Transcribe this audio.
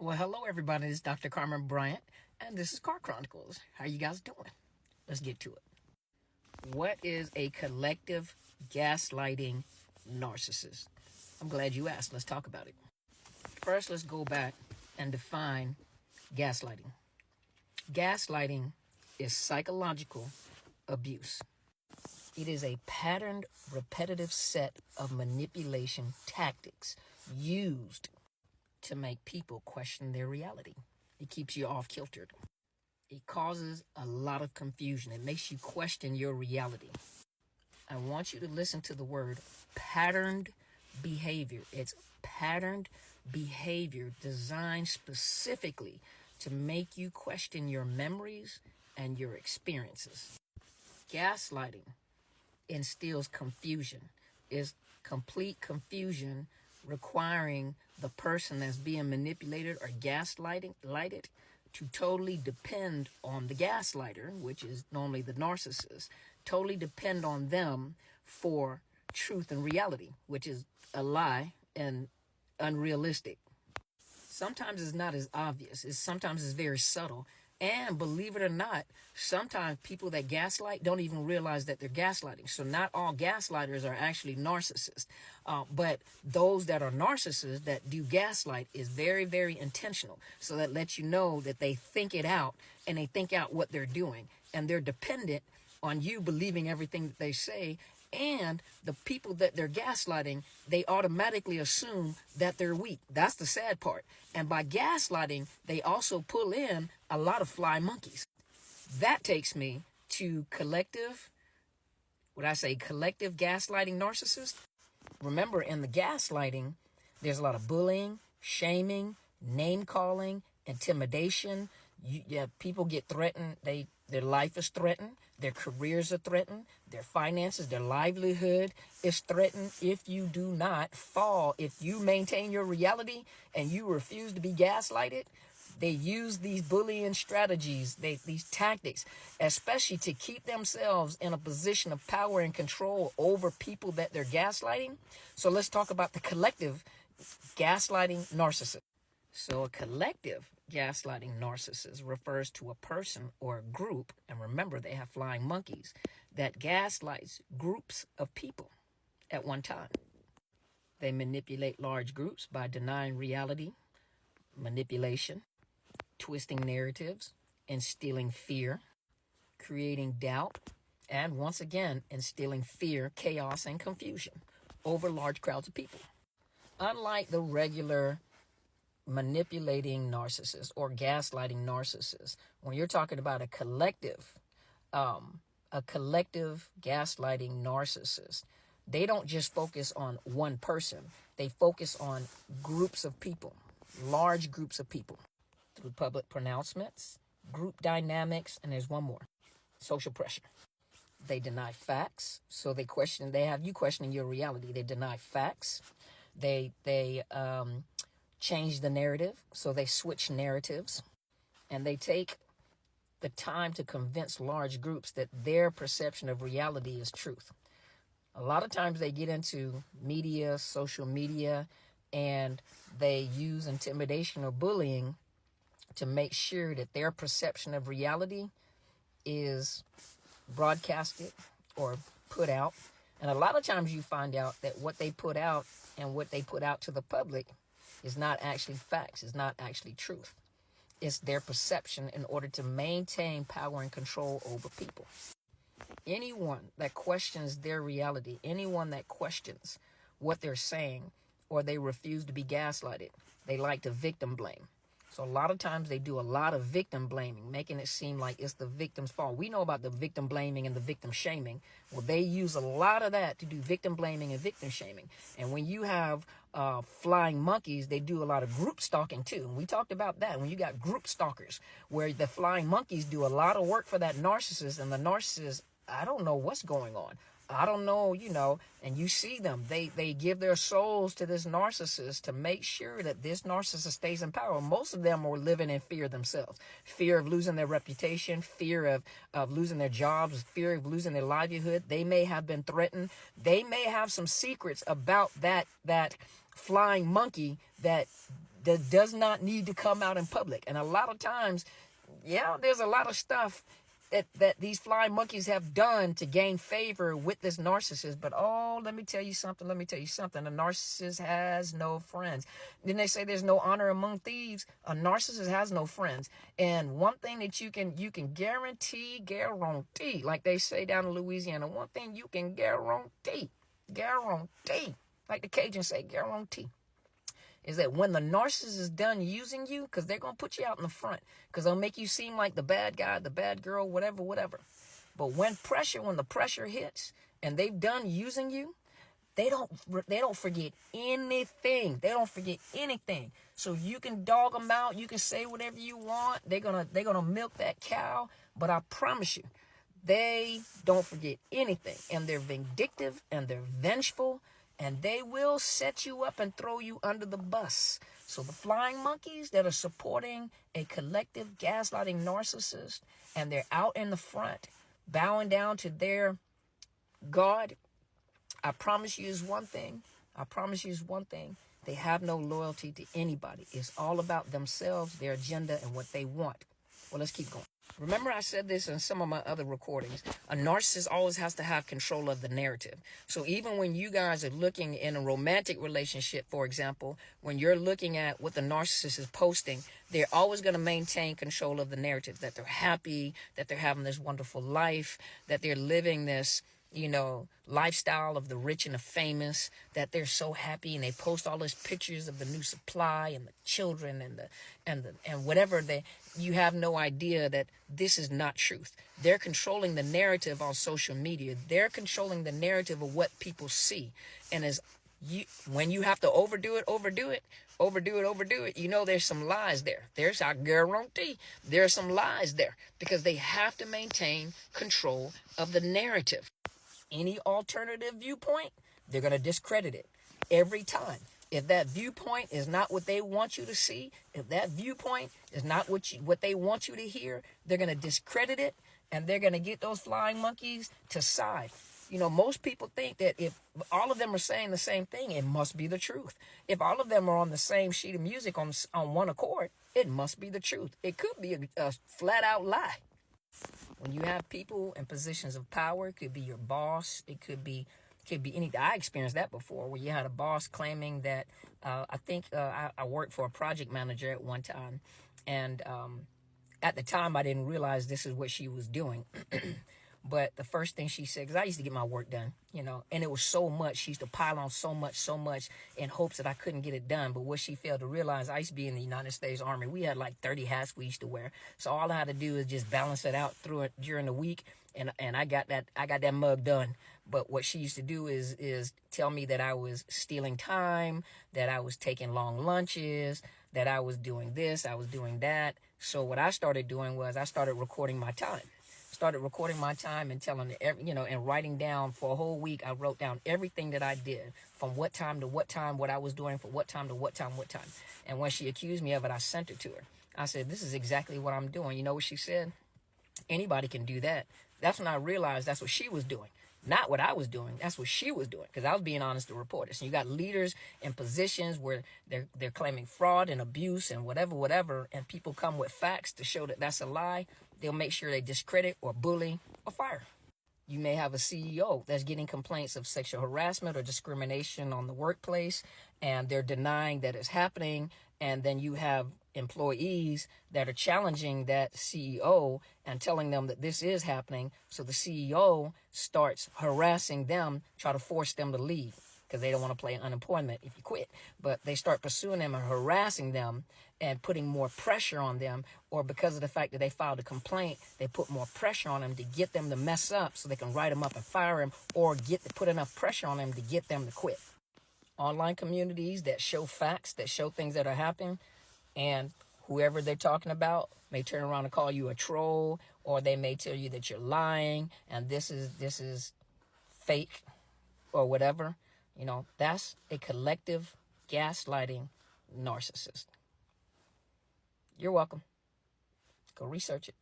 Well, hello everybody. This is Dr. Carmen Bryant, and this is Car Chronicles. How you guys doing? Let's get to it. What is a collective gaslighting narcissist? I'm glad you asked. Let's talk about it. First, let's go back and define gaslighting. Gaslighting is psychological abuse. It is a patterned, repetitive set of manipulation tactics used to make people question their reality. It keeps you off kilter. It causes a lot of confusion. It makes you question your reality. I want you to listen to the word patterned behavior. It's patterned behavior designed specifically to make you question your memories and your experiences. Gaslighting instills confusion, is complete confusion, requiring the person that's being manipulated or gaslighted to totally depend on the gaslighter, which is normally the narcissist, totally depend on them for truth and reality, which is a lie and unrealistic. Sometimes it's not as obvious. Sometimes it's very subtle. And believe it or not, sometimes people that gaslight don't even realize that they're gaslighting. So not all gaslighters are actually narcissists. But those that are narcissists that do gaslight is very, very intentional. So that lets you know that they think it out and they think out what they're doing. And they're dependent on you believing everything that they say. And the people that they're gaslighting, they automatically assume that they're weak. That's the sad part. And by gaslighting, they also pull in a lot of fly monkeys. That takes me to collective gaslighting narcissist. Remember, in the gaslighting, there's a lot of bullying, shaming, name calling, intimidation. People get threatened. Their life is threatened. Their careers are threatened. Their finances, their livelihood is threatened if you do not fall. If you maintain your reality and you refuse to be gaslighted, they use these bullying strategies, these tactics, especially to keep themselves in a position of power and control over people that they're gaslighting. So let's talk about the collective gaslighting narcissist. So a collective gaslighting narcissist refers to a person or a group, and remember they have flying monkeys, that gaslights groups of people at one time. They manipulate large groups by denying reality, manipulation, twisting narratives, instilling fear, creating doubt, and once again, instilling fear, chaos, and confusion over large crowds of people. Unlike the regular manipulating narcissist or gaslighting narcissist, when you're talking about a collective gaslighting narcissist, they don't just focus on one person. They focus on groups of people, large groups of people, through public pronouncements, group dynamics, and there's one more: social pressure. They deny facts, so they have you questioning your reality. They deny facts. They change the narrative, so they switch narratives, and they take the time to convince large groups that their perception of reality is truth. A lot of times they get into media, social media, and they use intimidation or bullying to make sure that their perception of reality is broadcasted or put out. And a lot of times you find out that what they put out and what they put out to the public is not actually facts, is not actually truth. It's their perception in order to maintain power and control over people. Anyone that questions their reality, anyone that questions what they're saying, or they refuse to be gaslighted, they like to victim blame. So a lot of times they do a lot of victim blaming, making it seem like it's the victim's fault. We know about the victim blaming and the victim shaming. Well, they use a lot of that to do victim blaming and victim shaming. And when you have flying monkeys, they do a lot of group stalking too. And we talked about that. When you got group stalkers, where the flying monkeys do a lot of work for that narcissist, and the narcissist, I don't know what's going on. I don't know, and you see them. They give their souls to this narcissist to make sure that this narcissist stays in power. Most of them are living in fear themselves. Fear of losing their reputation, fear of losing their jobs, fear of losing their livelihood. They may have been threatened. They may have some secrets about that flying monkey that that does not need to come out in public. And a lot of times, yeah, there's a lot of stuff that these flying monkeys have done to gain favor with this narcissist. But let me tell you something. A narcissist has no friends. Then they say there's no honor among thieves. A narcissist has no friends. And one thing that you can guarantee, like they say down in Louisiana, one thing you can guarantee, like the Cajuns say, guarantee, is that when the narcissist is done using you, because they're going to put you out in the front, because they'll make you seem like the bad guy, the bad girl, whatever. But when the pressure hits and they've done using you, they don't forget anything. So you can dog them out. You can say whatever you want. They're gonna milk that cow. But I promise you, they don't forget anything. And they're vindictive and they're vengeful. And they will set you up and throw you under the bus. So the flying monkeys that are supporting a collective gaslighting narcissist, and they're out in the front, bowing down to their God, I promise you is one thing. They have no loyalty to anybody. It's all about themselves, their agenda, and what they want. Well, let's keep going. Remember I said this in some of my other recordings. A narcissist always has to have control of the narrative. So even when you guys are looking in a romantic relationship, for example, when you're looking at what the narcissist is posting, they're always going to maintain control of the narrative, that they're happy, that they're having this wonderful life, that they're living this, lifestyle of the rich and the famous, that they're so happy, and they post all those pictures of the new supply and the children and whatever. You have no idea that this is not truth. They're controlling the narrative on social media. They're controlling the narrative of what people see. And when you have to overdo it, there's some lies there. I guarantee there's some lies there, because they have to maintain control of the narrative. Any alternative viewpoint, they're going to discredit it every time. If that viewpoint is not what they want you to see, if that viewpoint is not what they want you to hear, they're going to discredit it, and they're going to get those flying monkeys to side. Most people think that if all of them are saying the same thing, it must be the truth. If all of them are on the same sheet of music on one accord, it must be the truth. It could be a flat out lie. When you have people in positions of power, it could be your boss, it could be anything. I experienced that before, where you had a boss claiming that, I worked for a project manager at one time, and at the time I didn't realize this is what she was doing. But the first thing she said, because I used to get my work done, and it was so much. She used to pile on so much in hopes that I couldn't get it done. But what she failed to realize, I used to be in the United States Army. We had like 30 hats we used to wear. So all I had to do is just balance it out through it during the week. And I got that mug done. But what she used to do is tell me that I was stealing time, that I was taking long lunches, that I was doing this, I was doing that. So what I started doing was I started recording my time. And telling and writing down for a whole week. I wrote down everything that I did, from what time to what time, what I was doing from what time to what time. And when she accused me of it, I sent it to her. I said, this is exactly what I'm doing. You know what she said? Anybody can do that. That's when I realized that's what she was doing. Not what I was doing. That's what she was doing, because I was being honest to reporters. So you got leaders in positions where they're claiming fraud and abuse and whatever, and people come with facts to show that that's a lie. They'll make sure they discredit or bully or fire. You may have a CEO that's getting complaints of sexual harassment or discrimination on the workplace, and they're denying that it's happening. And then you have employees that are challenging that CEO and telling them that this is happening. So the CEO starts harassing them, try to force them to leave, because they don't want to play unemployment if you quit. But they start pursuing them and harassing them and putting more pressure on them, or because of the fact that they filed a complaint, they put more pressure on them to get them to mess up so they can write them up and fire them, or put enough pressure on them to get them to quit. Online communities that show facts, that show things that are happening, and whoever they're talking about may turn around and call you a troll, or they may tell you that you're lying and this is fake or whatever. That's a collective gaslighting narcissist. You're welcome. Go research it.